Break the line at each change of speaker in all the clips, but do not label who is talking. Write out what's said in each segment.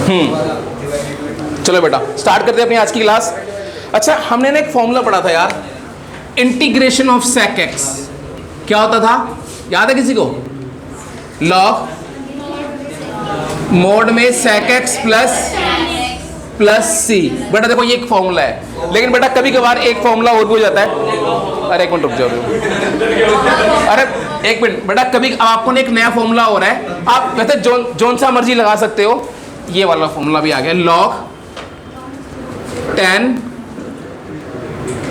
चलो बेटा स्टार्ट करते हैं अपनी आज की क्लास। अच्छा, हमने ना एक फॉर्मूला पढ़ा था यार, इंटीग्रेशन ऑफ सेक एक्स। क्या होता था, याद है किसी को? लॉग मोड में सेक एक्स प्लस सी। बेटा देखो ये एक फॉर्मूला है, लेकिन बेटा कभी कभार एक फॉर्मूला और भी हो जाता है। अरे एक मिनट रुक जाओ, अरे एक मिनट बेटा, कभी आपको ना एक नया फॉर्मूला हो रहा है, आप वैसे जोन सा मर्जी लगा सकते हो। ये वाला फॉर्मूला भी आ गया, लॉग 10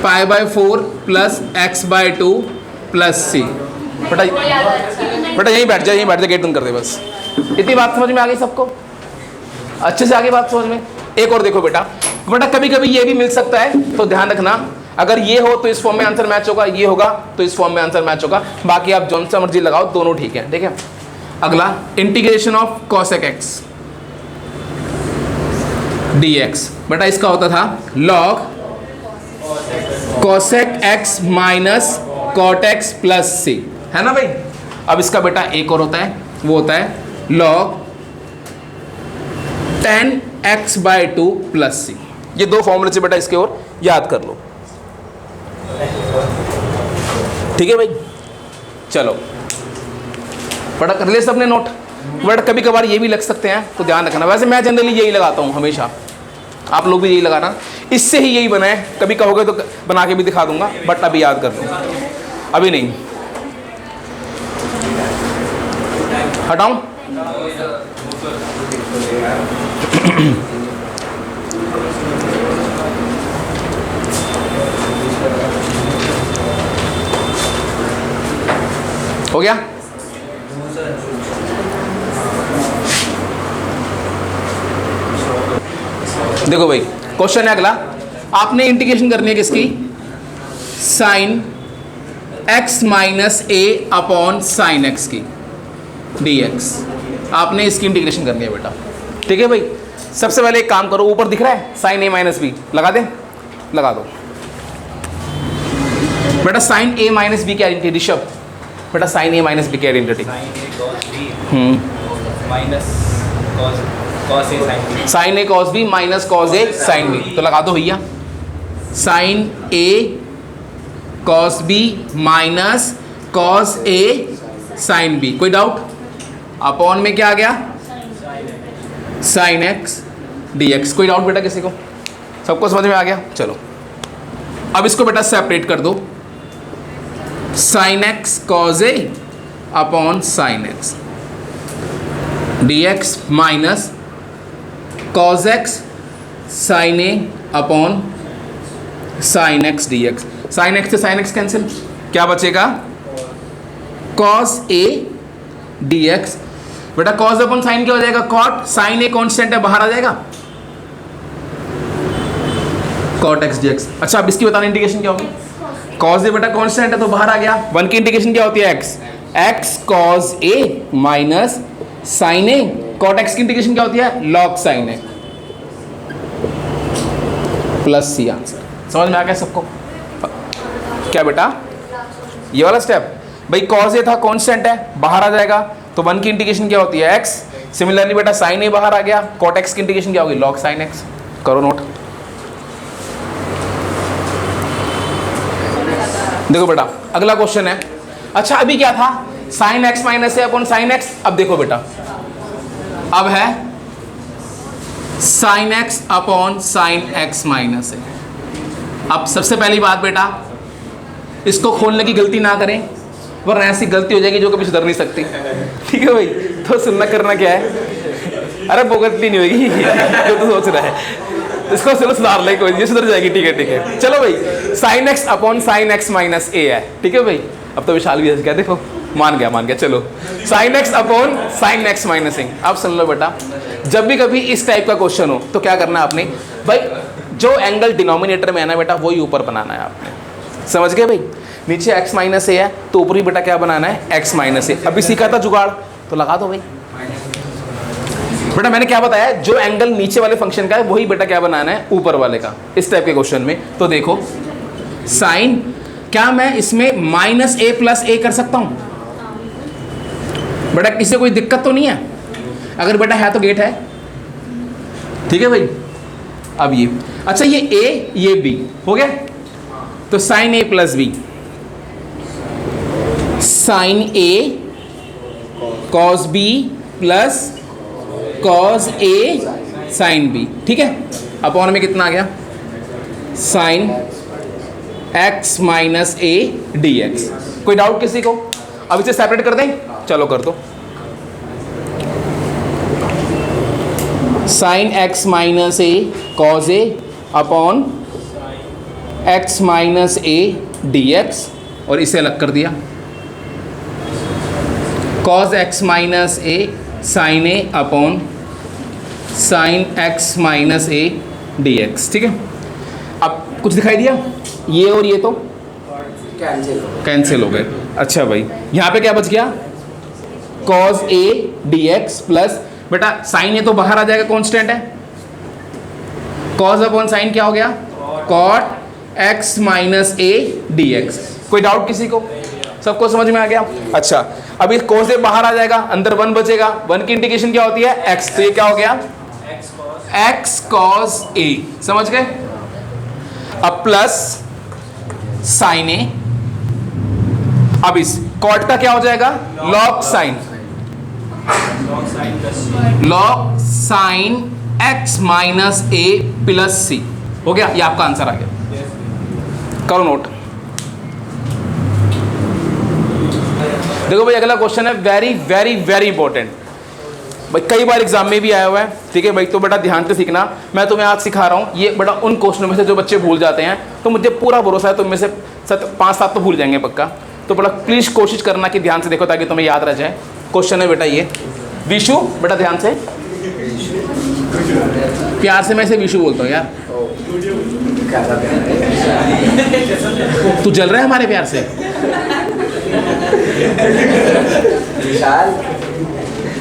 π/4 प्लस x/2 प्लस सी। बेटा यहीं बैठ जाए, गेट बंद कर दे बस। इतनी बात समझ में आ गई सबको? अच्छे से आगे बात समझ में। एक और देखो बेटा कभी कभी ये भी मिल सकता है, तो ध्यान रखना, अगर ये हो तो इस फॉर्म में आंसर मैच होगा, ये होगा तो इस फॉर्म में आंसर मैच होगा, बाकी आप जौन सा मर्जी लगाओ, दोनों ठीक है। ठीक है, अगला integration of cosec x dx। बेटा इसका होता था log cosec x minus cot x plus c, है ना भाई। अब इसका बेटा एक और होता है, वो होता है log 10x/2 प्लस सी। ये दो फॉर्मूले से बेटा इसके और याद कर लो, ठीक है भाई। चलो बेटा कर ले सबने नोट। बेटा कभी कभार ये भी लग सकते हैं, तो ध्यान रखना। वैसे मैं जनरली यही लगाता हूँ हमेशा, आप लोग भी यही लगाना। इससे ही यही बना है, कभी कहोगे तो बना के भी दिखा दूंगा, बट अभी याद कर लो, अभी नहीं। हटाऊं? हो गया? देखो भाई क्वेश्चन है अगला, आपने इंटीग्रेशन करनी है किसकी? Sign x minus a upon sine x की dx। आपने इसकी इंटीग्रेशन करनी है बेटा, ठीक है भाई। सबसे पहले एक काम करो, ऊपर दिख रहा है साइन ए माइनस बी, लगा दे, लगा दो बेटा। साइन ए माइनस बी की आइडेंटिटी ऋषभ, बेटा साइन ए माइनस बी की identity sine a cos b minus cos a sine B, तो लगा दो भैया। Sign a cos b minus cos a sine B, कोई डाउट? अपॉन में क्या आ गया? Sign x dx। कोई डाउट बेटा किसी को? सबको समझ में आ गया? चलो अब इसको बेटा सेपरेट कर दो, sine x cos a upon sine x dx minus cos x sine a upon sine x dx। Sine x से साइन एक्स कैंसिल, क्या बचेगा? Cos a dx। बेटा कॉस अपॉन साइन क्या हो जाएगा? कॉट। साइन ए कांस्टेंट है, बाहर आ जाएगा, कॉट एक्स dx। अच्छा अब इसकी बताना इंटीग्रेशन क्या होगी? कॉस ए बेटा कांस्टेंट है तो बाहर आ गया। वन की इंटीग्रेशन क्या होती है? एक्स कॉस ए माइनस साइन ए। कॉट एक्स की इंटीग्रेशन क्या होती है? लॉग साइन ए प्लस सी। आंसर समझ में आ गया सबको? क्या बेटा ये वाला स्टेप भाई, कॉस ए था कांस्टेंट है, बाहर आ जाएगा, तो वन की इंटीग्रेशन क्या होती है? एक्स। सिमिलरली बेटा साइन ए बाहर आ गया, कॉट एक्स की इंटीग्रेशन क्या होगी? Log sine x. करो नोट। देखो बेटा अगला क्वेश्चन है। अच्छा अभी क्या था? Sine x minus a upon sine x. अब देखो बेटा, अब है sine x upon sine x minus a. अब सबसे पहली बात बेटा, इसको खोलने की गलती ना करें, वरना ऐसी गलती हो जाएगी जो कभी सुधर नहीं सकती, ठीक है भाई। तो सुनना करना क्या है, अरे वो गलती नहीं होगी जो तू सोच रहा है, इसको चलो सुधार ले, कोई ये सुधर जाएगी, ठीक है ठीक है। चलो भाई sine x upon sine x minus a है, ठीक है भाई। अब तो विशाल भी हंस गया, देखो मान गया। चलो sine x upon sine x minus a. अब सुन लो बेटा, जब भी कभी इस टाइप का क्वेश्चन हो तो क्या करना है आपने भाई, जो एंगल डिनोमिनेटर में है ना बेटा, वही ऊपर बनाना है आपने, समझ गए भाई। नीचे x माइनस ए है तो ऊपर ही बेटा क्या बनाना है? x माइनस ए। अभी सीखा था जुगाड़, तो लगा दो भाई। बेटा मैंने क्या बताया, जो एंगल नीचे वाले फंक्शन का है वही बेटा क्या बनाना है? ऊपर वाले का, इस टाइप के क्वेश्चन में। तो देखो साइन, क्या मैं इसमें माइनस ए प्लस ए कर सकता हूँ? बेटा इससे कोई दिक्कत तो नहीं है? अगर बेटा है तो गेट है, ठीक है भाई। अब ये अच्छा, ये ए ये बी हो गया, तो sign A plus B, sign a cos B plus cos a sine B, ठीक है। अपॉन में कितना आ गया, sign x minus a d x. कोई डाउट किसी को? अब इसे सेपरेट कर दें, चलो कर दो। Sine x minus a cos a upon x minus a d x, और इसे अलग कर दिया, cos x minus a sine a upon sine x minus a d x, ठीक है। अब कुछ दिखाई दिया, ये और ये तो कैंसिल हो गए। अच्छा भाई, यहाँ पे क्या बच गया, कॉज ए डी एक्स प्लस, बेटा साइन ए तो बाहर आ जाएगा, कांस्टेंट है, कॉज अपॉन साइन क्या हो गया, cot x minus a d x. कोई डाउट किसी को? सबको समझ में आ गया? अच्छा, अब इस कॉज ए बाहर आ जाएगा, अंदर वन बचेगा, वन की इंडिकेशन क्या होती है, एक्स, तो ये क्या हो गया, एक्स कॉस ए, समझ गए। अब प्लस साइन ए, अब इस कॉट का क्या हो जाएगा, log sine, log sine x minus a plus c, हो गया, ये आपका आंसर आ गया। करो नोट। देखो भाई, अगला क्वेश्चन है वेरी वेरी वेरी इंपॉर्टेंट भाई, कई बार एग्जाम में भी आया हुआ है, ठीक है भाई। तो बेटा ध्यान से सीखना, मैं तुम्हें आज सिखा रहा हूँ, ये बेटा उन क्वेश्चनों में से जो बच्चे भूल जाते हैं, तो मुझे पूरा भरोसा है तुम में से 5-7 तो भूल जाएंगे पक्का। तो बेटा प्लीज कोशिश करना कि ध्यान से देखो ताकि तुम्हें याद रह जाए। क्वेश्चन है बेटा ये, विशु, बेटा ध्यान से, प्यार से मैं इसे विशु बोलता हूँ यार, तू जल रहा है हमारे प्यार से।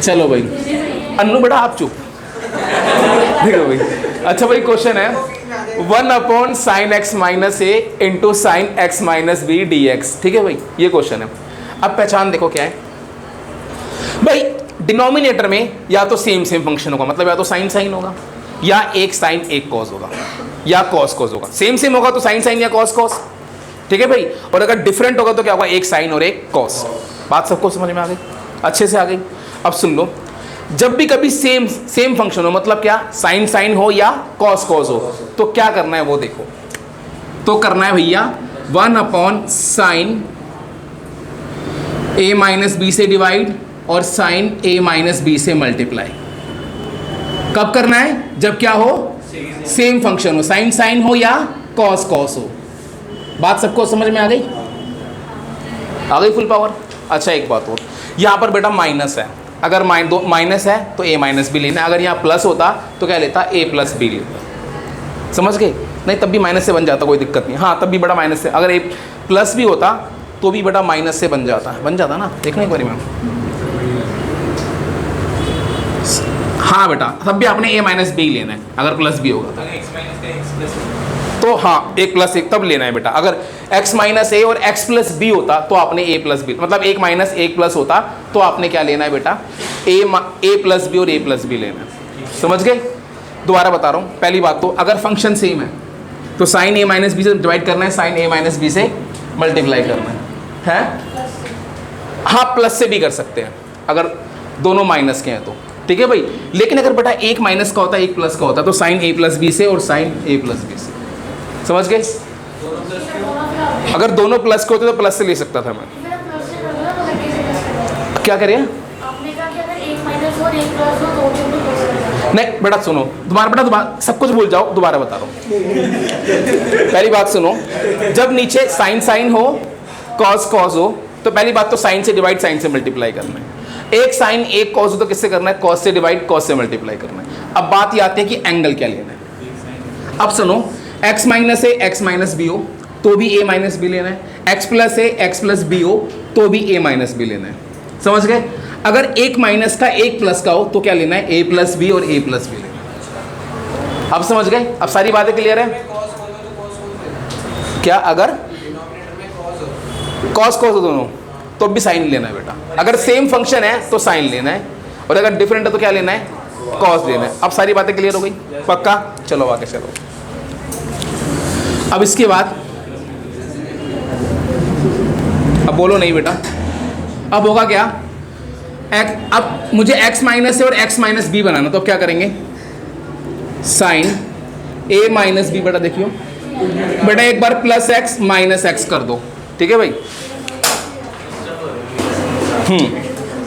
चलो भाई, अन्नू बेटा आप चुप, देखो भाई। अच्छा भाई, क्वेश्चन है 1 upon sine x minus a into sine x minus b d x, ठीक है भाई, ये क्वेश्चन है। अब पहचान देखो क्या है भाई, डिनोमिनेटर में या तो सेम सेम फंक्शन होगा, मतलब या तो साइन साइन होगा, या एक साइन एक कॉस होगा, या कॉस कॉस होगा। सेम सेम होगा तो साइन साइन या कॉस कॉस, ठीक है भाई। और अगर डिफरेंट होगा तो क्या होगा, एक साइन और एक कॉस। बात सबको समझ में आ गई, अच्छे से आ गई। अब सुन लो, जब भी कभी सेम सेम फंक्शन हो, मतलब क्या, साइन साइन हो या कॉस कॉस हो, तो क्या करना है वो देखो। तो करना है भैया 1 upon sine a minus B से डिवाइड और साइन ए माइनस बी से मल्टीप्लाई। कब करना है, जब क्या हो, सेम फंक्शन हो, साइन साइन हो या कॉस कॉस हो। बात सबको समझ में आ गई? आ गई फुल पावर। अच्छा एक बात और, यहाँ पर बेटा माइनस है, अगर माइनस है तो ए माइनस बी लेना है, अगर यहाँ प्लस होता तो क्या लेता, ए प्लस बी लेता। समझ गए? नहीं तब भी माइनस से बन जाता, कोई दिक्कत नहीं। हाँ तब भी बड़ा माइनस से, अगर ए प्लस भी होता तो भी बेटा माइनस से बन जाता ना, देखने एक बारी मैम। हाँ बेटा, तब भी आपने ए माइनस बी लेना है, अगर प्लस बी होगा तो हाँ एक प्लस एक तब लेना है बेटा। अगर x माइनस ए और x प्लस बी होता तो आपने a प्लस बी, मतलब एक माइनस एक प्लस होता तो आपने क्या लेना है बेटा, a प्लस बी और a प्लस बी लेना है। समझ गए? दोबारा बता रहा हूँ। पहली बात तो अगर फंक्शन सेम है तो साइन a माइनस बी से डिवाइड करना है, साइन a माइनस बी से मल्टीप्लाई करना है। हाँ प्लस से भी कर सकते हैं अगर दोनों माइनस के हैं तो, ठीक है भाई। लेकिन अगर बेटा एक माइनस का होता है एक प्लस का होता है, तो साइन a प्लस बी से और साइन a प्लस बी से। समझ गए? अगर दोनों प्लस के होते तो प्लस से ले सकता था मैं। क्या करिए? नहीं बेटा सुनो, दोबारा सब कुछ भूल जाओ, दोबारा बता रहा हूँ। पहली बात सुनो, जब नीचे साइन साइन हो कॉस कॉस हो तो पहली बात तो साइन से डिवाइड साइन से मल्टीप्लाई करना है। एक साइन एक कॉस हो तो किससे करना है, कॉस से डिवाइड कॉस से मल्टीप्लाई करना है। अब बात ये आती है कि एंगल क्या लेना है। अब सुनो, x माइनस ए एक्स माइनस बी हो तो भी a माइनस बी लेना है, x प्लस ए एक्स प्लस बी हो तो भी a माइनस बी लेना है। समझ गए? अगर एक माइनस का एक प्लस का हो तो क्या लेना है, a प्लस बी और a प्लस बी लेना है। अब समझ गए? अब सारी बातें क्लियर है क्या? अगर कॉस कॉस हो दोनों तो भी साइन लेना है बेटा। अगर सेम फंक्शन है तो साइन लेना है, और अगर डिफरेंट है तो क्या लेना है, कॉस लेना है। अब सारी बातें क्लियर हो गई, पक्का? चलो आगे चलो। अब इसके बाद अब बोलो नहीं बेटा, अब होगा क्या? अब मुझे x माइनस ए और x माइनस बी बनाना, तो क्या करेंगे? Sine a minus b. बेटा देखियो बेटा, एक बार प्लस x माइनस x कर दो, ठीक है भाई?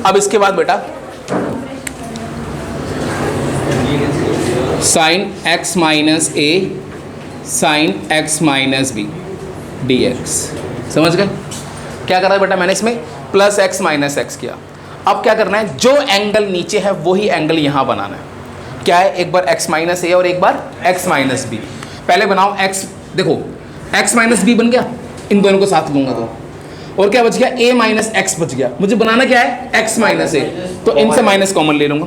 अब इसके बाद बेटा sine x minus a sine x minus b d x. समझ गए? क्या कर रहा है बेटा? मैंने इसमें प्लस x माइनस x किया। अब क्या करना है? जो एंगल नीचे है वही एंगल यहाँ बनाना है। क्या है? एक बार x माइनस ए और एक बार x माइनस बी। पहले बनाओ x, देखो x माइनस बी बन गया, इन दोनों को साथ लूंगा तो, और क्या बच गया? a माइनस एक्स बच गया। मुझे बनाना क्या है? x माइनस ए, तो इनसे माइनस कॉमन ले लूंगा।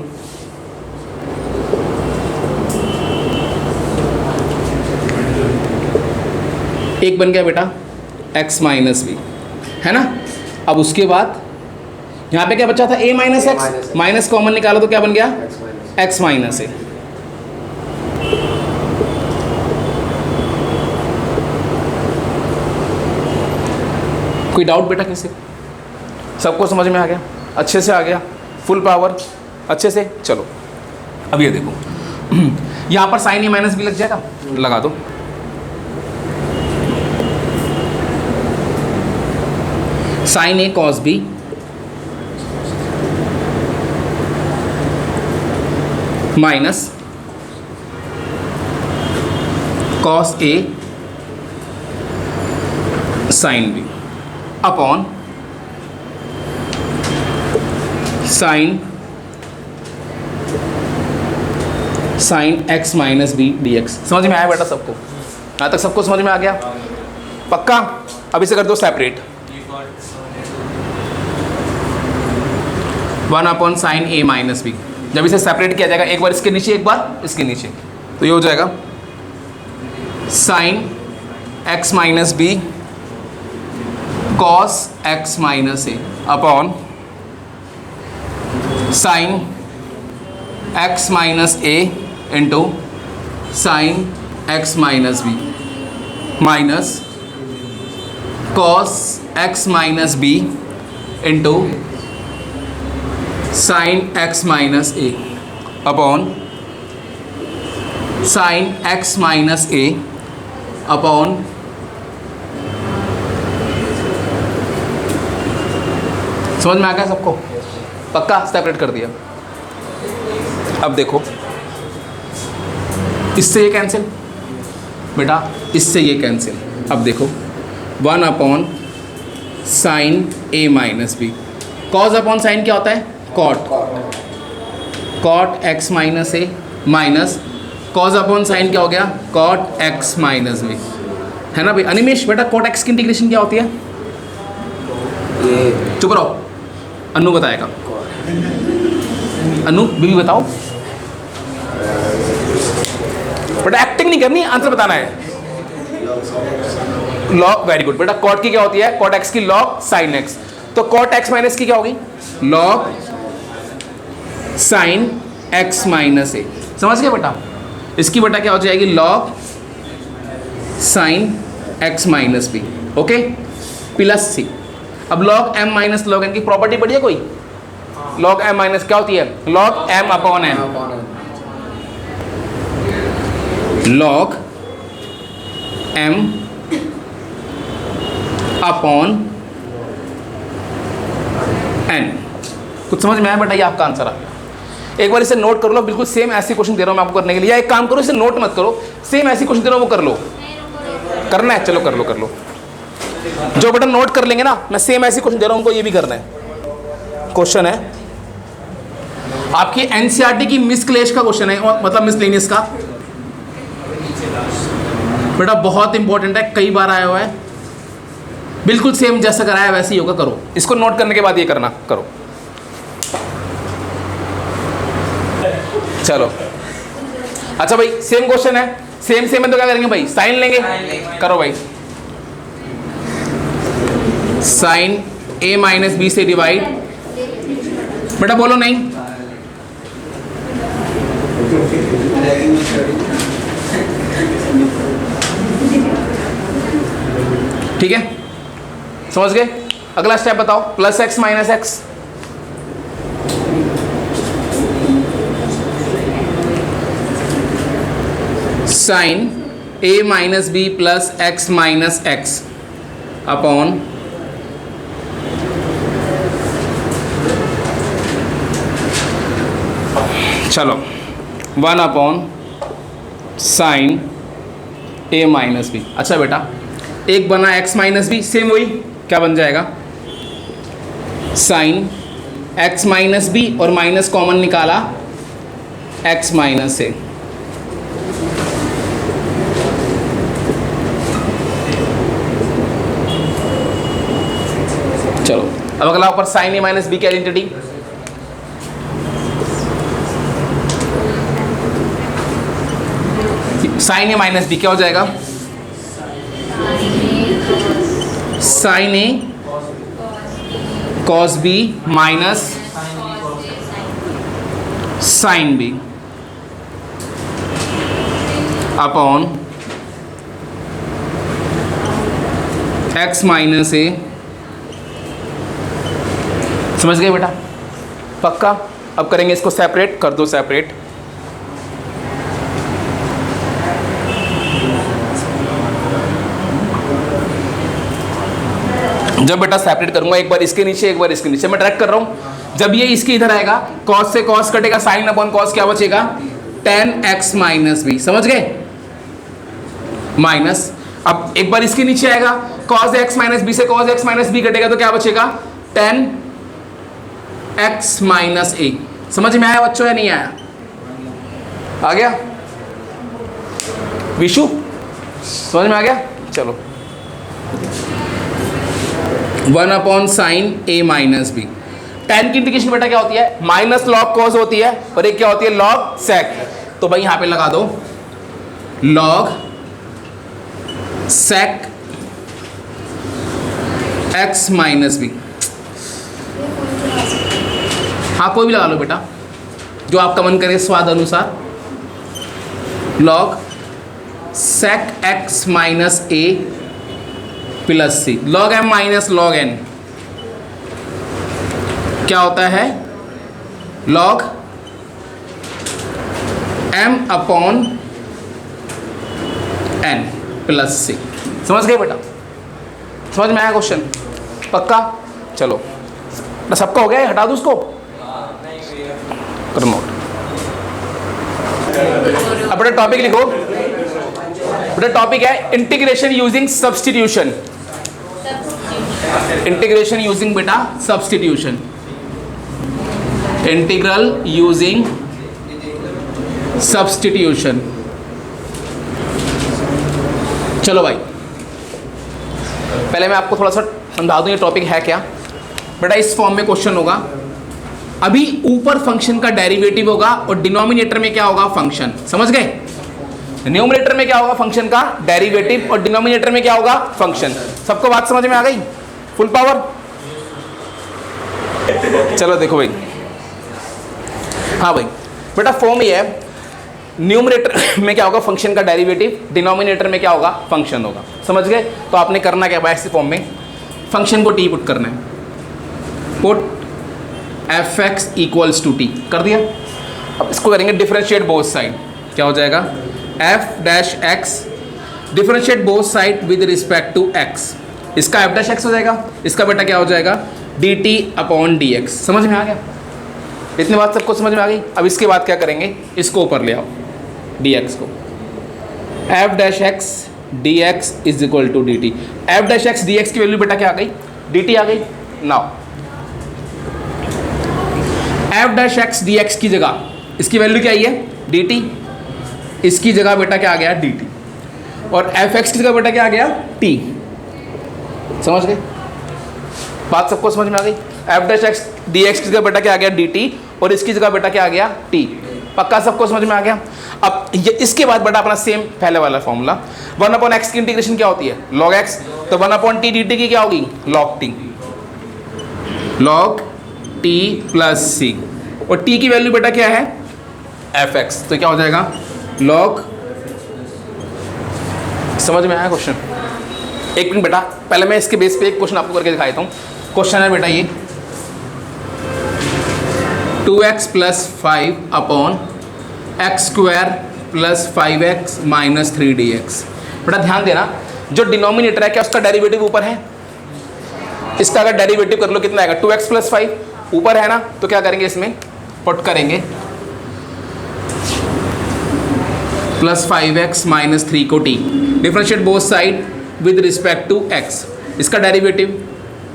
एक बन गया बेटा x माइनस बी, है ना? अब उसके बाद यहाँ पे क्या बचा था? a minus x, minus common निकालो तो क्या बन गया? x माइनस ए। कोई डाउट बेटा किसी? सबको समझ में आ गया? अच्छे से आ गया? फुल पावर अच्छे से? चलो अब ये देखो, यहाँ पर साइन ए माइनस बी लग जाएगा, लगा दो। Sine a cos b minus cos a sine b upon sine x minus b d x. समझ में आया बेटा सबको? यहाँ तक सबको समझ में आ गया? पक्का? अब इसे कर दो separate. 1 upon sine a minus B. जब इसे सेपरेट किया जाएगा, एक बार इसके नीचे एक बार इसके नीचे, तो ये हो जाएगा sine x minus b cos x minus a upon sine x minus a into sine x minus b minus cos x minus b into sine x minus a upon sine x minus a upon समझ में आ गया सबको? पक्का? Separate कर दिया। अब देखो, इससे ये कैंसिल बेटा, इससे ये कैंसिल। अब देखो 1 upon sine a minus b, cos upon sine क्या होता है? Cot x minus a minus cos upon sine क्या हो गया? कॉट एक्स माइनस बी, है ना भाई? अनिमेश बेटा कॉट एक्स की इंटीग्रेशन क्या होती है? चुप रहो, अनु बताएगा। अनु बीबी बताओ बेटा, एक्टिंग नहीं करनी, आंसर बताना है। लॉग, वेरी गुड बेटा। कॉट की क्या होती है? कॉट एक्स की लॉग साइन एक्स, तो कॉट एक्स माइनस की क्या होगी? Log sine x minus a. समझ गए बेटा? इसकी बेटा क्या हो जाएगी? Log sine x minus b, okay, plus c. अब log m minus log n की प्रॉपर्टी पढ़ी है कोई? लॉग एम माइनस क्या होती है? Log m upon n, log m upon n. कुछ समझ में आया बेटा? ये आपका आंसर आ गया। एक बार इसे नोट कर लो, बिल्कुल सेम ऐसी क्वेश्चन दे रहा हूं मैं आपको करने के लिए। या एक काम करो, इसे नोट मत करो, सेम ऐसी क्वेश्चन दे रहा हूं वो कर लो। करना है? चलो कर लो, कर लो। जो बेटा नोट कर लेंगे ना, मैं सेम ऐसी क्वेश्चन दे रहा हूं, उनको ये भी करना है। क्वेश्चन है आपकी एनसीईआरटी की मिसक्लेश का क्वेश्चन है, और मतलब मिसलेनियस का बेटा, बहुत इंपॉर्टेंट है, कई बार आया हुआ है। बिल्कुल सेम जैसा कराया वैसे ही होगा, करो। इसको नोट करने के बाद ये करना, करो। चलो अच्छा भाई, सेम क्वेश्चन है, सेम सेम है तो क्या करेंगे भाई? साइन लेंगे। करो भाई, साइन ए माइनस बी से डिवाइड, बेटा बोलो नहीं, ठीक है, समझ गए? अगला स्टेप बताओ, plus x minus x. Sine a minus b plus x minus x upon चलो 1 upon sine a minus b. अच्छा बेटा, एक बना एक्स माइनस बी, सेम वही क्या बन जाएगा, साइन एक्स माइनस बी और माइनस कॉमन निकाला एक्स माइनस ए। चलो अब अगला ऊपर साइन ए माइनस बी की identity. Sine a minus b क्या हो जाएगा, sine a cos b minus sine b upon x minus a. समझ गए बेटा? पक्का? अब करेंगे इसको सेपरेट, कर दो सेपरेट। जब बेटा सेपरेट करूंगा, एक बार इसके नीचे एक बार इसके नीचे, मैं डायरेक्ट कर रहा हूं। जब ये इसके इधर आएगा, कॉस से कॉस कटेगा, साइन अपॉन कॉस क्या बचेगा, tan x माइनस बी। समझ गए? माइनस, अब एक बार इसके नीचे आएगा, cos x माइनस बी से cos x माइनस बी कटेगा तो क्या बचेगा, tan x माइनस ए। समझ में आया बच्चों या नहीं आया? आ गया विशु? समझ में आ गया? चलो 1 upon sine a minus B. tan की इंटीग्रेशन बेटा क्या होती है, माइनस लॉग कॉस होती है, और एक क्या होती है, लॉग सेक। तो भाई यहां पे लगा दो log sec x minus b. हाँ कोई भी लगा लो बेटा, जो आपका मन करे स्वाद अनुसार। Log sec x minus a plus c. Log m minus log n क्या होता है, log m upon n plus c. समझ गए बेटा? समझ में आया क्वेश्चन? पक्का? चलो सबका हो गया, हटा दो उसको, कर नोट। अब बेटा टॉपिक लिखो। बेटा टॉपिक है integration using substitution. Integration using बेटा सब्स्टिट्यूशन, इंटीग्रल यूजिंग सब्स्टिट्यूशन। चलो भाई पहले मैं आपको थोड़ा सा समझा दूं ये टॉपिक है क्या। बेटा इस फॉर्म में क्वेश्चन होगा, अभी ऊपर फंक्शन का डेरिवेटिव होगा और डिनोमिनेटर में क्या होगा, फंक्शन। समझ गए? न्यूमरेटर में क्या होगा, फंक्शन का डेरिवेटिव, और डिनोमिनेटर में क्या होगा, फंक्शन। सबको बात समझ में आ गई? Full power? चलो देखो भाई, हाँ भाई बेटा फॉर्म ये है, न्यूमरेटर में क्या होगा, फंक्शन का डेरिवेटिव, डिनोमिनेटर में क्या होगा, फंक्शन होगा। समझ गए? तो आपने करना क्या है, ऐसे फॉर्म में फंक्शन को टी पुट करना है, put f x equals to t कर दिया। अब इसको करेंगे डिफरेंशिएट बोथ साइड, क्या हो जाएगा, f dash x differentiate both side with respect to x. इसका एफ डैश एक्स हो जाएगा, इसका बेटा क्या हो जाएगा, d t upon d x. समझ में आ गया? इतनी बात सबको समझ में आ गई? अब इसके बाद क्या करेंगे, इसको ऊपर ले आओ, डी एक्स को, f dash x d x is equal to d t. F dash x d x की वैल्यू बेटा क्या आ गई, डी टी आ गई। Now f dash x d x की जगह इसकी वैल्यू क्या आई है, डी टी। इसकी जगह बेटा क्या आ गया, डी टी। और एफ एक्स की जगह बेटा क्या आ गया, टी। समझ गए? बात सबको समझ में आ गई? F dash x d x की जगह बेटा क्या आ गया, डी टी, और इसकी जगह बेटा क्या आ गया, टी। पक्का सबको समझ में आ गया? अब ये इसके बाद बेटा अपना सेम पहले वाला फॉर्मूला, 1 अपॉन एक्स की इंटीग्रेशन क्या होती है, लॉग एक्स। तो 1 अपॉन टी डी टी की क्या होगी, log t, log t plus c. और टी की वैल्यू बेटा क्या है, एफ एक्स। तो क्या हो जाएगा, लॉग, समझ में आया क्वेश्चन? एक मिनट बेटा, पहले मैं इसके बेस पे एक क्वेश्चन आपको करके दिखा देता हूँ। क्वेश्चन है बेटा ये 2x plus 5 upon x square plus 5x minus 3dx। बेटा ध्यान देना, जो डिनोमिनेटर है क्या उसका डेरिवेटिव ऊपर है? इसका अगर डेरिवेटिव कर लो कितना आएगा? 2x प्लस 5 ऊपर है ना, तो क्या करेंगे इसमें पुट करेंगे प्लस 5x माइनस 3 को t, differentiate both side with respect to x। इसका डेरिवेटिव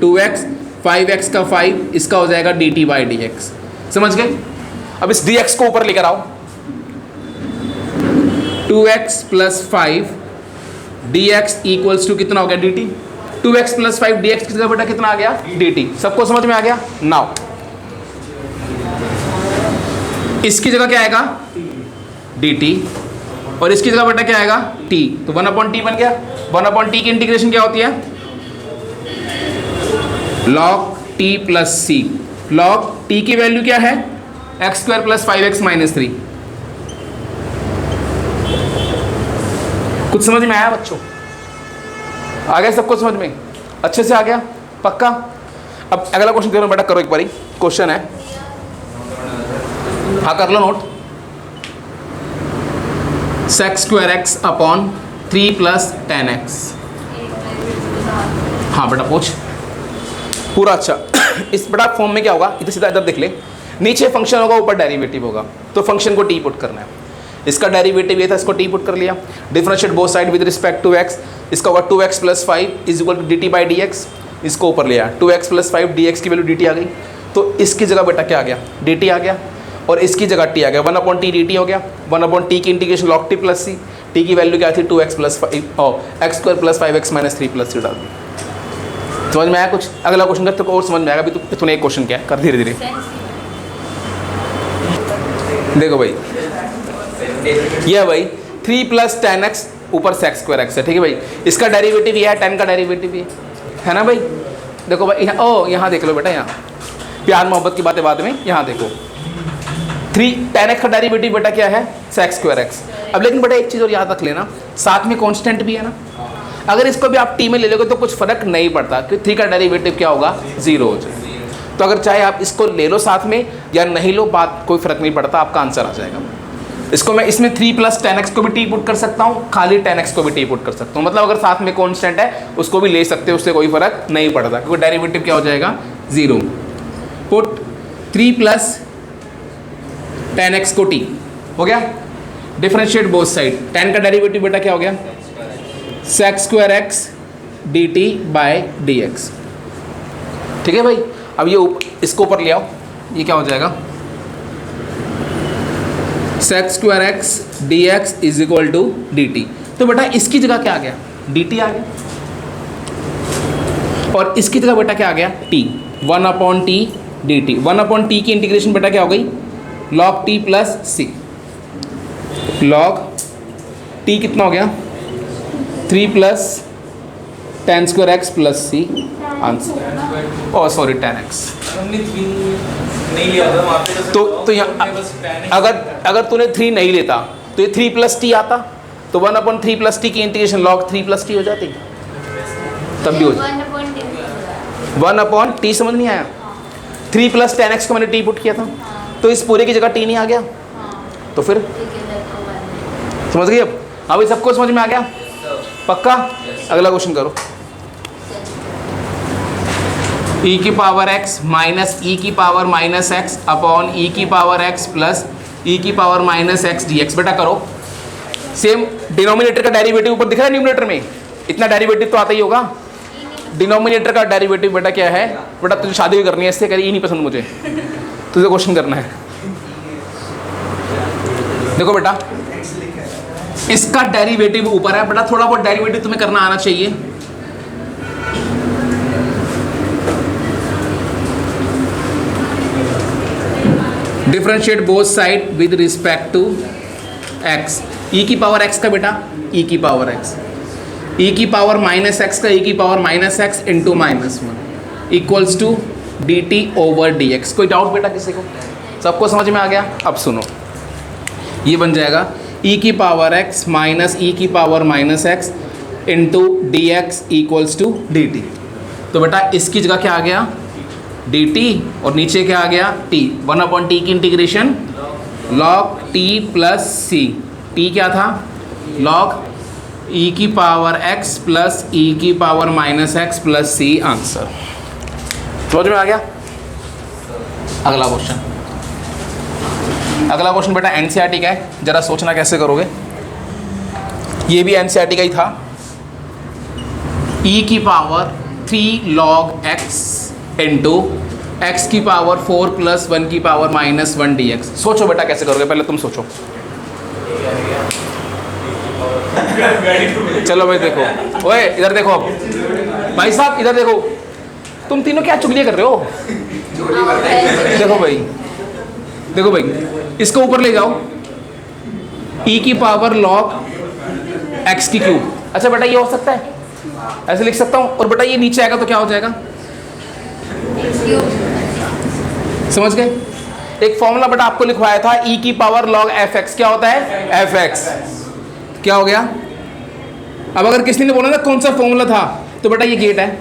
2x, 5x का 5, इसका हो जाएगा dt बाई dx। समझ गए? अब इस dx को ऊपर लेकर आओ, 2x plus 5 dx equals to कितना हो गया? dt। 2x प्लस 5 dx की जगह बेटा कितना आ गया? dt। सबको समझ में आ गया? नाउ इसकी जगह क्या आएगा? dt, और इसकी जगह बेटा क्या आएगा? t। तो 1/t बन गया। 1/t की इंटीग्रेशन क्या होती है? log t plus c। log t की वैल्यू क्या है? X square plus 5x minus 3। कुछ समझ में आया बच्चों? आ गया सबको समझ में? अच्छे से आ गया? पक्का? अब अगला क्वेश्चन दे रहा हूं बेटा, करो एक बारी। क्वेश्चन है, हाँ कर लो note. Sec square x upon 3 plus 10x। हाँ बेटा पूछ पूरा। अच्छा इस बेटा फॉर्म में क्या होगा? इधर सीधा इधर देख ले, नीचे फंक्शन होगा, ऊपर डेरिवेटिव होगा, तो फंक्शन को टी पुट करना है। इसका डेरिवेटिव ये था, इसको टी पुट कर लिया। Differentiate both side with respect to x, इसका होगा 2x plus 5 is equal to dt by dx। इसको ऊपर लिया, 2x प्लस 5 dx की वैल्यू dt आ गई, तो इसकी जगह बेटा क्या आ गया? dt आ गया, और इसकी जगह t आ गया। 1/t dt हो गया। 1/t की integration log t plus c, t की वैल्यू क्या थी? 2x प्लस 5 और x square plus 5x minus 3 plus c डाल दी। समझ में आया कुछ? अगला क्वेश्चन कर तो और समझ में आएगा। अभी तूने एक क्वेश्चन किया, कर धीरे धीरे। देखो भाई, ये है भाई 3 प्लस 10x ऊपर सेक्स स्क्वायर एक्स है, ठीक है भाई। इसका डेरिवेटिव ये है, 10 का डेरिवेटिव ये है ना भाई। देखो भाई यहाँ, ओ यहाँ देख लो बेटा, यहाँ प्यार मोहब्बत की बातें बाद में, यहाँ देखो 10x का डेरिवेटिव बेटा क्या है? Sex square x. अब लेकिन बेटा एक चीज़ और याद रख लेना, साथ में कांस्टेंट भी है ना। अगर इसको भी आप टी में ले लोगे तो कुछ फर्क नहीं पड़ता, क्योंकि 3 का डेरिवेटिव क्या होगा? 0 हो जाएगा। तो अगर चाहे आप इसको ले लो साथ में या नहीं लो, बात कोई फर्क नहीं पड़ता, आपका आंसर आ जाएगा। इसको मैं इसमें 3 प्लस 10x को भी टी पुट कर सकता हूँ, खाली 10x को भी टी पुट कर सकता हूँ। मतलब अगर साथ में कांस्टेंट है उसको भी ले सकते हो, उससे कोई फर्क नहीं पड़ता, क्योंकि डेरिवेटिव क्या हो जाएगा? 0। पुट 3 प्लस 10x को टी हो गया। डिफरेंशिएट बोथ साइड, 10 का डेरिवेटिव बेटा क्या हो गया? Sec square x dt by dx। ठीक है भाई। अब ये इसको ऊपर ले आओ, ये क्या हो जाएगा? Sec square x dx is equal to dt। तो बेटा इसकी जगह क्या आ गया? dt आ गया, और इसकी जगह बेटा क्या आ गया? t। 1/t dt। 1/t की इंटीग्रेशन बेटा क्या हो गई? log t plus c। log t कितना हो गया? 3 प्लस 10 स्क्वायर एक्स प्लस सी। आंसर, ओ सॉरी 10x नहीं लिया था वहाँ पे। तो यहाँ अगर तूने 3 नहीं लेता तो ये 3 प्लस टी आता, तो 1/3 प्लस टी की इंटीग्रेशन log 3 प्लस टी हो जाती, तब भी हो जाती। 1/t समझ नहीं आया? 3 प्लस 10x को मैंने टी पुट किया था, तो इस पूरे की जगह टी नहीं आ गया, तो फिर समझ गई? अब हाँ भाई, सबको समझ में आ गया? पक्का? अगला क्वेश्चन करो। e की पावर x माइनस e की power minus x upon e की पावर x प्लस e की पावर माइनस x dx। बेटा करो, सेम डिनोमिनेटर का डेरिवेटिव ऊपर दिख रहा है, न्यूमरेटर में इतना डेरिवेटिव तो आता ही होगा। डिनोमिनेटर का डेरिवेटिव बेटा क्या है? बेटा तुझे शादी भी करनी है, इससे करी नहीं पसंद मुझे, तुझे क्वेश्चन करना है। देखो बेटा, इसका डेरिवेटिव ऊपर है बेटा, थोड़ा बहुत डेरिवेटिव तुम्हें करना आना चाहिए। Differentiate both side with respect to x। e की पावर x का बेटा e की पावर x, e की पावर माइनस x का e की power minus x into -1 equals to dt over dx। कोई डाउट बेटा किसी को? सबको समझ में आ गया? अब सुनो, ये बन जाएगा ई की पावर एक्स माइनस ई की power minus x into d x equals to d t. तो बेटा इसकी जगह क्या आ गया डी टी और नीचे क्या आ गया टी। 1/t की इंटीग्रेशन log t प्लस सी। टी क्या था log e की पावर x प्लस e की पावर माइनस एक्स प्लस सी। आंसर समझ में आ गया। अगला क्वेश्चन, अगला क्वेश्चन बेटा एनसीईआरटी का है, जरा सोचना कैसे करोगे। ये भी एनसीईआरटी का ही था। e की power 3 log x into x की पावर 4 प्लस 1 की पावर माइनस 1 डी एक्स। सोचो बेटा कैसे करोगे, पहले तुम सोचो। चलो भाई देखो, ओए इधर देखो, अब भाई साहब इधर देखो, तुम तीनों क्या चुगलियां कर रहे हो। देखो भाई, देखो भाई, इसको ऊपर ले जाओ, e की पावर log x की क्यूब। अच्छा बेटा ये हो सकता है, ऐसे लिख सकता हूँ, और बेटा ये नीचे आएगा तो क्या हो जाएगा, समझ गए। एक फॉर्मूला बेटा आपको लिखवाया था, e की पावर log fx क्या होता है fx। क्या हो गया। अब अगर किसी ने बोला ना कौन सा फॉर्मूला था, तो बेटा ये गेट है,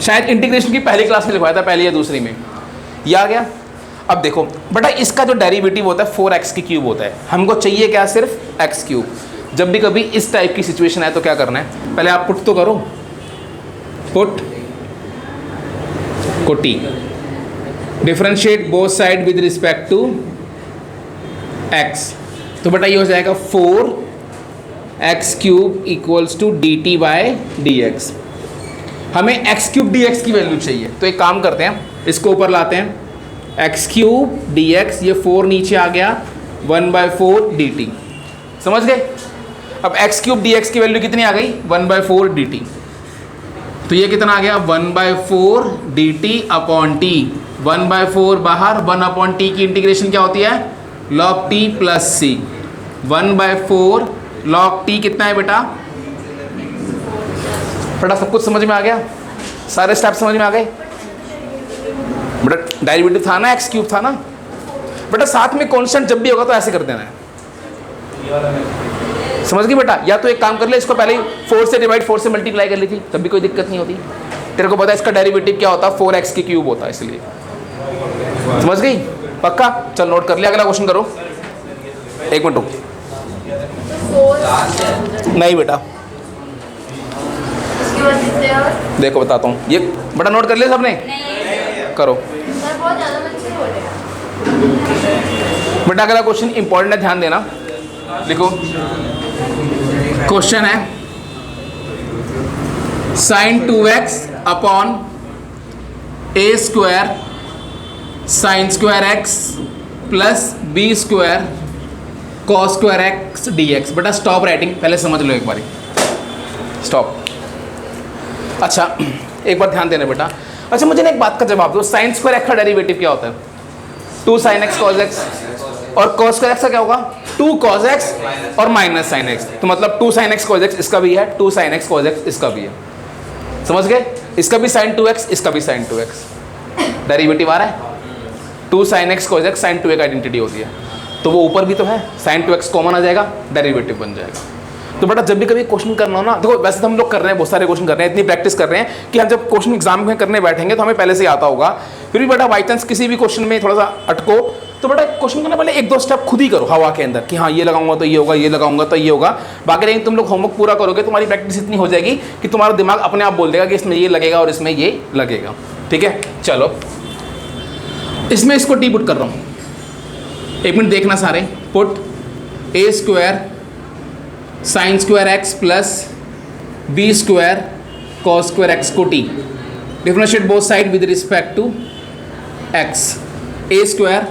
शायद इंटीग्रेशन की पहली क्लास में लिखवाया था, पहली या दूसरी में, ये आ गया। अब देखो बेटा इसका जो डेरिवेटिव होता है 4x की क्यूब होता है, हमको चाहिए क्या सिर्फ x क्यूब। जब भी कभी इस टाइप की सिचुएशन है तो क्या करना है, पहले आप पुट तो करो, पुट को t, differentiate both side with respect to x। तो बेटा ये हो जाएगा 4x cube equals to d t by d x. हमें x क्यूब डी एक्स की वैल्यू चाहिए, तो एक काम करते हैं, इसको ऊपर लाते हैं, x क्यूब डी एक्स, ये 4 नीचे आ गया, 1/4 डी टी। समझ गए। अब x क्यूब डी एक्स की वैल्यू कितनी आ गई, 1/4 डी टी। तो ये कितना आ गया, 1/4 डी टी अपॉन टी। 1/4 बाहर, 1/t की इंटीग्रेशन क्या होती है, log t प्लस सी। 1/4 log t कितना है बेटा, बेटा सब कुछ समझ में आ गया, सारे स्टेप समझ में आ गए। बेटा डेरिवेटिव था ना, x क्यूब था ना बेटा, साथ में कांस्टेंट जब भी होगा तो ऐसे कर देना है, समझ गई बेटा। या तो एक काम कर ले, इसको पहले 4 से डिवाइड 4 से मल्टीप्लाई कर ली थी, तब भी कोई दिक्कत नहीं होती। तेरे को पता है इसका डेरिवेटिव क्या होता है, 4x की क्यूब होता है, इसलिए समझ गई पक्का। चल नोट कर लिया, अगला क्वेश्चन करो। एक मिनट रुक, नहीं बेटा देखो बताता हूँ, ये बेटा नोट कर लिया सबने, करो बेटा। अगला क्वेश्चन इंपॉर्टेंट है, ध्यान देना, लिखो। क्वेश्चन है sine 2x upon a square sine square x plus b square cos square x dx। बेटा स्टॉप राइटिंग, पहले समझ लो एक बारी, स्टॉप। अच्छा एक बार ध्यान देना बेटा। अच्छा मुझे ना एक बात का जवाब दो, साइन स्क्वायर x का डेरिवेटिव क्या होता है, 2 sin x cos x, और cos स्क्वायर x का क्या होगा, 2 cos x और माइनस साइन x। तो मतलब 2 sin x cos x इसका भी है, 2 sin x cos x इसका भी है, समझ गए। इसका भी sin 2x, इसका भी sin 2x, डेरिवेटिव आ रहा है। 2 sin x cos x sin 2x identity होती है, तो वो ऊपर भी तो है, sin 2x कॉमन आ जाएगा, डेरिवेटिव बन जाएगा। तो बेटा जब भी कभी क्वेश्चन करना हो ना, देखो वैसे तो हम लोग कर रहे हैं, बहुत सारे क्वेश्चन कर रहे हैं, इतनी प्रैक्टिस कर रहे हैं कि हम जब क्वेश्चन एग्जाम में करने बैठेंगे तो हमें पहले से आता होगा। फिर भी बेटा बाई चांस किसी भी क्वेश्चन में थोड़ा सा अटको, तो बेटा क्वेश्चन करने पहले 1-2 स्टेप खुद ही करो हवा के अंदर, कि हाँ ये लगाऊंगा तो ये होगा, ये लगाऊंगा तो ये होगा। बाकी लेकिन तुम लोग होमवर्क पूरा करोगे, तुम्हारी प्रैक्टिस इतनी हो जाएगी कि तुम्हारा दिमाग अपने आप बोल देगा कि इसमें ये लगेगा और इसमें ये लगेगा। ठीक है, चलो इसमें इसको टी पुट कर रहा हूँ, 1 मिनट देखना सारे। Put a square sine square x plus b square cos square x को t, differentiate both side with respect to x। a square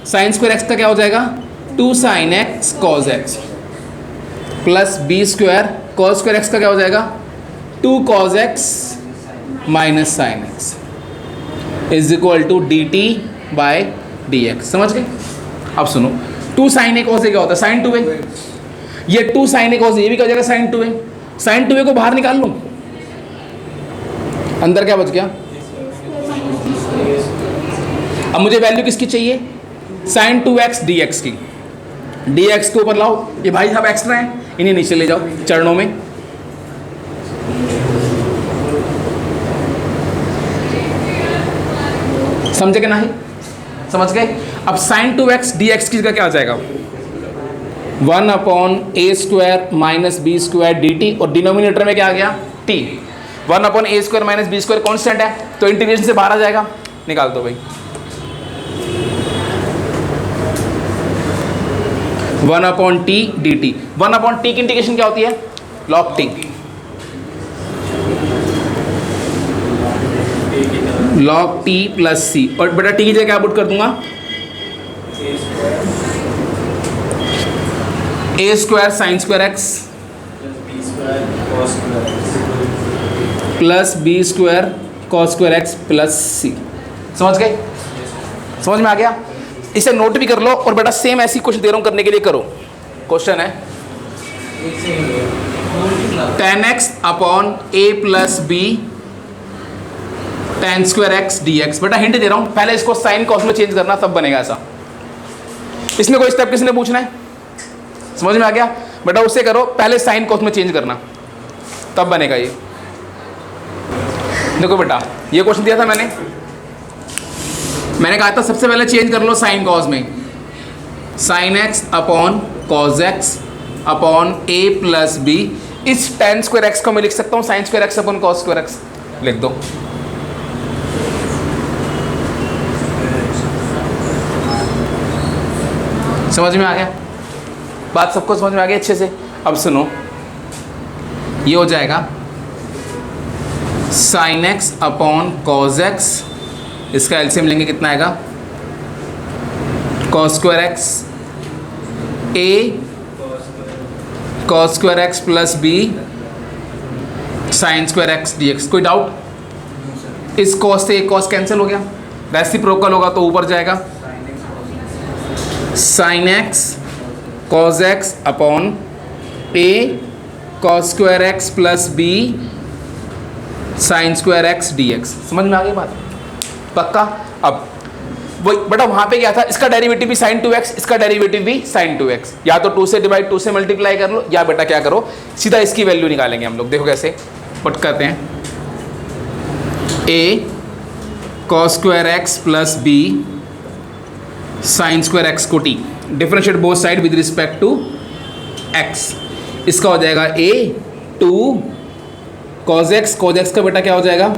sine square x का क्या हो जाएगा, 2 sin x cos x plus b square cos square x का क्या हो जाएगा, 2 cos x minus sine x is equal to d t by d x. समझ गए। अब सुनो, 2 sin a cos a क्या होता है, sin 2a। ये 2 sin a cos a, ये भी क्या हो जाएगा sin 2a। sin 2a को बाहर निकाल लूँ, अंदर क्या बच गया। अब मुझे वैल्यू किसकी चाहिए, sin 2x dx की। dx को ऊपर लाओ, ये भाई साहब एक्स्ट्रा है, इन्हें नीचे ले जाओ चरणों में। समझे कि नहीं? समझ गए? अब sin 2x dx की जगह क्या आ जाएगा? 1/a² माइनस b² dt, और डिनोमिनेटर में क्या आ गया? t। 1/a² minus b² constant है, तो इंटीग्रेशन से बाहर आ जाएगा, निकाल दो भाई। 1/t dt। 1/t की इंटीग्रेशन क्या होती है? log t। log t plus c, और बेटा t की जगह क्या पुट कर दूंगा? a² sin² x plus b² cos² x plus c। समझ गए? समझ में आ गया? इसे नोट भी कर लो, और बेटा सेम ऐसी क्वेश्चन दे रहा हूं करने के लिए, करो। क्वेश्चन है tan x upon a plus b tan² x dx। बेटा हिंट दे रहा हूं, पहले इसको साइन कॉस में चेंज करना, तब बनेगा ऐसा। इसमें कोई स्टेप किसने पूछना है? समझ में आ गया? बेटा उससे करो, पहले साइन कॉस में चेंज करना, तब बनेगा ये। देखो बेटा, ये क्वेश्चन दिया था मैंने कहा था सबसे पहले चेंज कर लो साइन कॉस में। Sine x upon cos x upon a plus b। इस tan² x को मैं लिख सकता हूँ sin² x upon cos² x, लिख दो। समझ में आ गया? बात सबको समझ में आ गई अच्छे से? अब सुनो, ये हो जाएगा sin x upon cos x, इसका एलसीएम लेंगे कितना आएगा? cos² x a cos² x plus b sin² x dx। कोई डाउट? इस cos से एक cos कैंसिल हो गया, रेसिप्रोकल होगा तो ऊपर जाएगा। sin x cos x upon a cos² x plus b sin² x dx। समझ में आ गई बात? पक्का? अब वही बेटा वहां पे क्या था, इसका डेरिवेटिव भी sin 2x, इसका डेरिवेटिव भी sin 2x। या तो 2 से डिवाइड 2 से मल्टीप्लाई कर लो, या बेटा क्या करो, सीधा इसकी वैल्यू निकालेंगे हम लोग। देखो कैसे पुट करते हैं, a cos² x plus b sin² x को t, differentiate both side with respect to x। इसका हो जाएगा a 2 cos x का बेटा क्या हो जाएगा?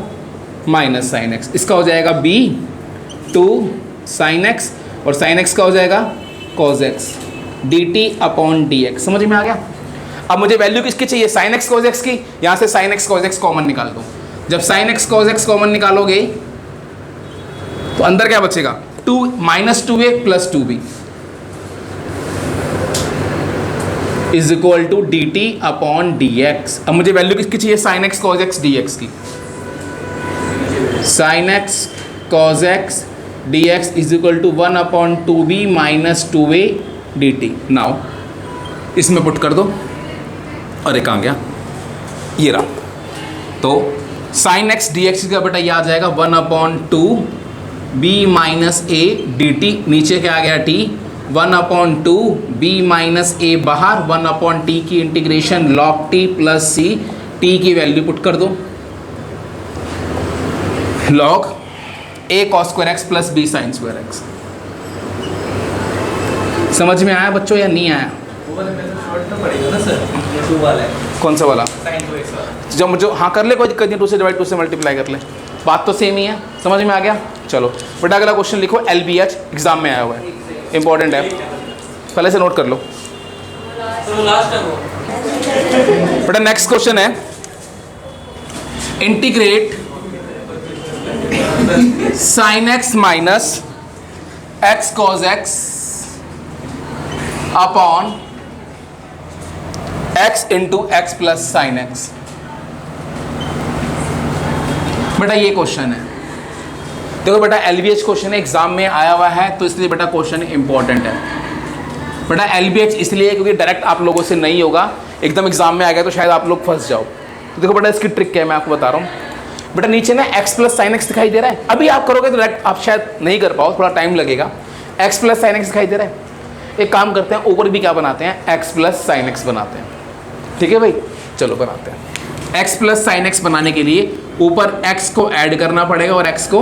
Minus sine x। इसका हो जाएगा b 2 sin x, और sin x का हो जाएगा cos x dt upon dx। समझ में आ गया? अब मुझे वैल्यू किसकी चाहिए? sin x cos x की। यहाँ से sin x cos x common निकाल दो। जब sin x cos x common निकालोगे तो अंदर क्या बचेगा? 2 minus 2a plus 2b is equal to dt upon dx। अब मुझे वैल्यू किसकी चाहिए? sin x cos x dx की। sin x cos x dx is equal to 1/2b minus 2a dt। Now इसमें पुट कर दो, और एक आ गया ये रहा। तो sin x dx का बेटा ये आ जाएगा 1/2b माइनस a dt। नीचे क्या आ गया? t 1/2b माइनस a बाहर, 1/t की integration log t plus c। t की वैल्यू पुट कर दो, log a cos² x plus b sin² x। समझ में आया बच्चों या नहीं आया? कौन सा वाला? जब मुझे हाँ कर ले, कोई दिक्कत नहीं, 2 से डिवाइड 2 से मल्टीप्लाई कर ले, बात तो सेम ही है। समझ में आ गया? चलो बेटा अगला क्वेश्चन लिखो, LBH एग्जाम में आया हुआ है, इंपॉर्टेंट है, पहले से नोट कर लो। बेटा नेक्स्ट क्वेश्चन है, integrate sin x minus x cos x upon x into x plus sine x. बेटा ये क्वेश्चन है, देखो बेटा LBH क्वेश्चन है, एग्जाम में आया हुआ है, तो इसलिए बेटा क्वेश्चन इंपॉर्टेंट है। बेटा LBH इसलिए क्योंकि डायरेक्ट आप लोगों से नहीं होगा, एकदम एग्जाम में आ गया तो शायद आप लोग फंस जाओ। तो देखो बेटा इसकी ट्रिक क्या है, मैं आपको बता रहा हूँ। बेटा नीचे ना x प्लस साइन एक्स दिखाई दे रहा है, अभी आप करोगे तो डायरेक्ट आप शायद नहीं कर पाओ, थोड़ा टाइम लगेगा। x प्लस साइन एक्स दिखाई दे रहा है, एक काम करते हैं, ऊपर भी क्या बनाते हैं, x प्लस साइन एक्स बनाते हैं। ठीक है भाई, चलो बनाते हैं। x प्लस साइन एक्स बनाने के लिए ऊपर x को ऐड करना पड़ेगा और x को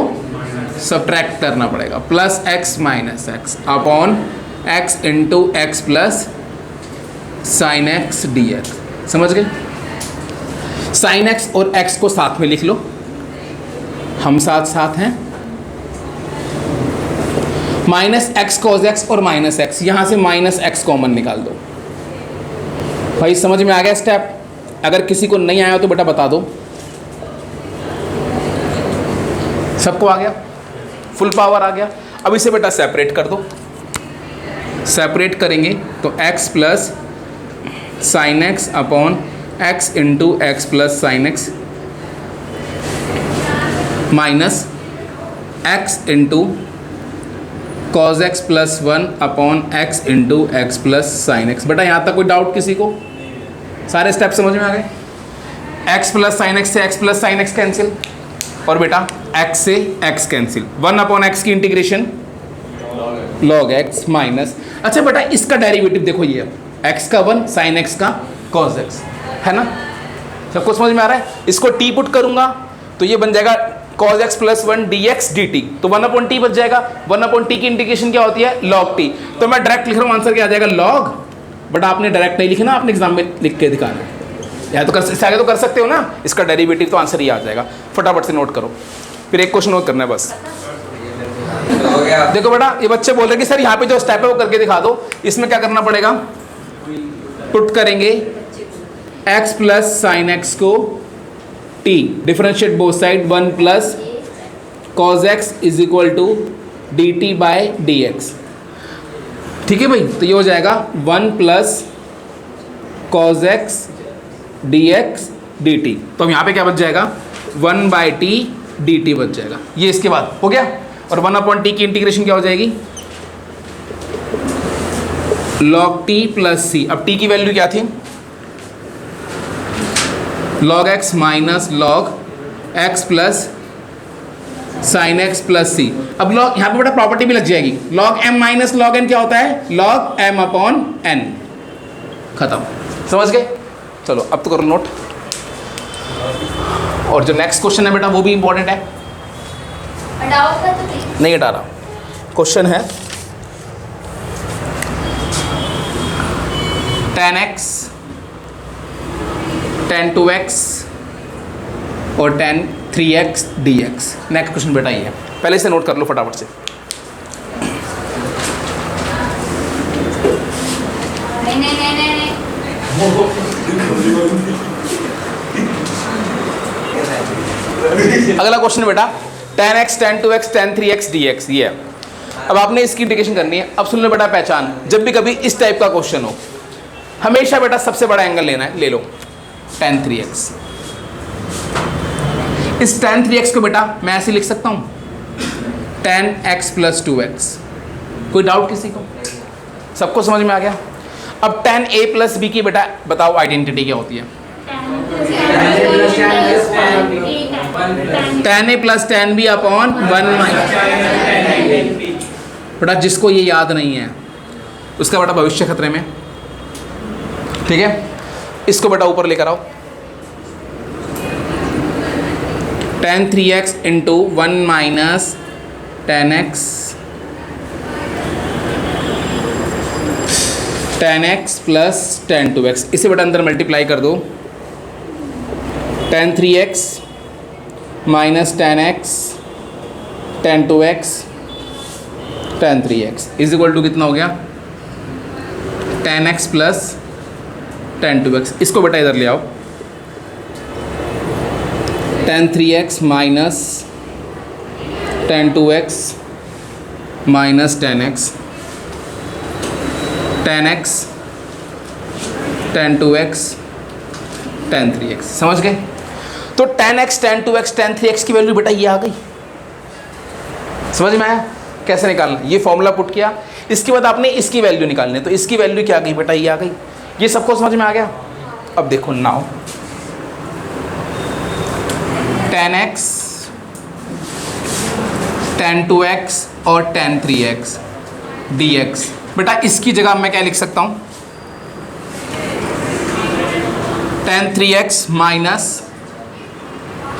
सब्ट्रैक्ट करना पड़ेगा। Plus x minus x upon x into x plus sine x d x. समझ गए? साइन एक्स और x को साथ में लिख लो, हम साथ साथ हैं। माइनस एक्स कॉज एक्स और माइनस एक्स, यहां से माइनस एक्स कॉमन निकाल दो। भाई समझ में आ गया स्टेप? अगर किसी को नहीं आया तो बेटा बता दो। सबको आ गया? फुल पावर आ गया। अब इसे बेटा सेपरेट कर दो। सेपरेट करेंगे तो x plus sine x upon x into x plus sine x minus x into cos x plus 1 upon x into x plus sine x. बेटा यहाँ तक कोई डाउट किसी को? सारे स्टेप समझ में आ गए? x प्लस साइन एक्स से x plus sine x cancel, और बेटा x से x कैंसिल। 1 अपॉन एक्स की इंटीग्रेशन log x माइनस, अच्छा बेटा इसका डेरिवेटिव देखो, ये x का 1 साइन एक्स का cos x, है ना? सबको समझ में आ रहा है? इसको t पुट करूंगा तो ये बन जाएगा cos x plus 1 dx dt, तो 1 अपॉन टी बच जाएगा। 1 अपॉन टी की इंटीग्रेशन क्या होती है, log t। तो मैं डायरेक्ट लिख रहा हूँ, आंसर क्या आ जाएगा, log। बट आपने डायरेक्ट नहीं लिखना, आपने एग्जाम में लिख के दिखाना है। या तो इससे आगे तो कर सकते हो ना, इसका डेरिवेटिव, तो आंसर ये आ जाएगा। फटाफट से नोट करो, फिर एक क्वेश्चन और करना है बस। देखो बेटा, ये बच्चे बोल रहे कि सर यहाँ पे जो स्टेप है वो करके दिखा दो। इसमें क्या करना पड़ेगा, पुट करेंगे x प्लस साइन एक्स को t, differentiate both side, 1 plus cos x is equal to dt by dx। ठीक है भाई, तो ये हो जाएगा 1 plus cos x dx dt। तो अब यहाँ पे क्या बच जाएगा, 1 बाई टी dt बच जाएगा। ये इसके बाद हो गया। और 1 अपॉन टी की इंटीग्रेशन क्या हो जाएगी, log t प्लस c। अब t की वैल्यू क्या थी, log x minus log x plus sine x plus c. अब log, यहाँ पे बेटा प्रॉपर्टी भी लग जाएगी, log m minus log n क्या होता है, log m अपॉन n। खत्म, समझ गए? चलो अब तो करो नोट। और जो नेक्स्ट क्वेश्चन है बेटा वो भी इंपॉर्टेंट है, नहीं हटा रहा। क्वेश्चन है tan x, tan 2x और tan 3x dx। Next question बेटा ये है, पहले से नोट कर लो फटाफट से। अगला क्वेश्चन बेटा tan x, tan 2x, tan 3x dx, ये है। अब आपने इसकी इंटीग्रेशन करनी है। अब सुन लो बेटा पहचान, जब भी कभी इस टाइप का क्वेश्चन हो, हमेशा बेटा सबसे बड़ा एंगल लेना है। ले लो tan 3x। इस tan 3x को बेटा मैं ऐसे लिख सकता हूँ, tan x प्लस 2x। कोई डाउट किसी को? सबको समझ में आ गया? अब tan a प्लस b की बेटा बताओ आइडेंटिटी क्या होती है, tan a plus tan b upon 1 minus. बेटा जिसको ये याद नहीं है उसका बेटा भविष्य खतरे में। ठीक है, इसको बेटा ऊपर लेकर आओ, tan 3x into 1 minus tan x, tan x plus tan 2x। इसे बेटा अंदर मल्टीप्लाई कर दो, tan 3x माइनस tan x tan 2x tan 3x is equal to कितना हो गया, tan x plus tan 2x। इसको बेटा इधर ले आओ, tan 3x माइनस tan 2x minus tan x, tan x tan 2x tan 3x। समझ गए? तो tan x tan 2x tan 3x की वैल्यू बेटा ये आ गई। समझ में आया कैसे निकालना? ये फॉर्मूला पुट किया, इसके बाद आपने इसकी वैल्यू निकालनी है, तो इसकी वैल्यू क्या आ गई बेटा, ये आ गई। ये सबको समझ में आ गया? अब देखो now tan x tan 2x और tan 3x dx बेटा इसकी जगह मैं क्या लिख सकता हूँ, tan 3x माइनस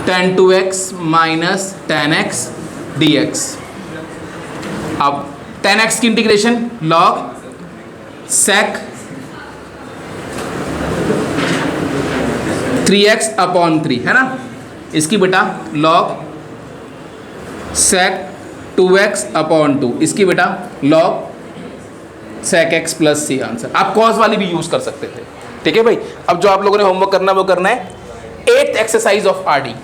tan 2x minus tan x dx। अब tan x की integration log sec 3x upon 3 है ना, इसकी बेटा log sec 2x अपॉन 2, इसकी बेटा log sec x plus c। Answer आप cos वाली भी यूज कर सकते थे। ठीक है भाई, अब जो आप लोगों ने होमवर्क करना है वो करना है 8th एक्सरसाइज ऑफ RD।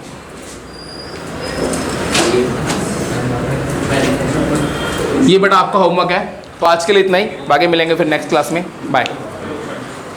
ये बेटा आपका होमवर्क है, तो आज के लिए इतना ही, बाकी मिलेंगे फिर नेक्स्ट क्लास में। बाय।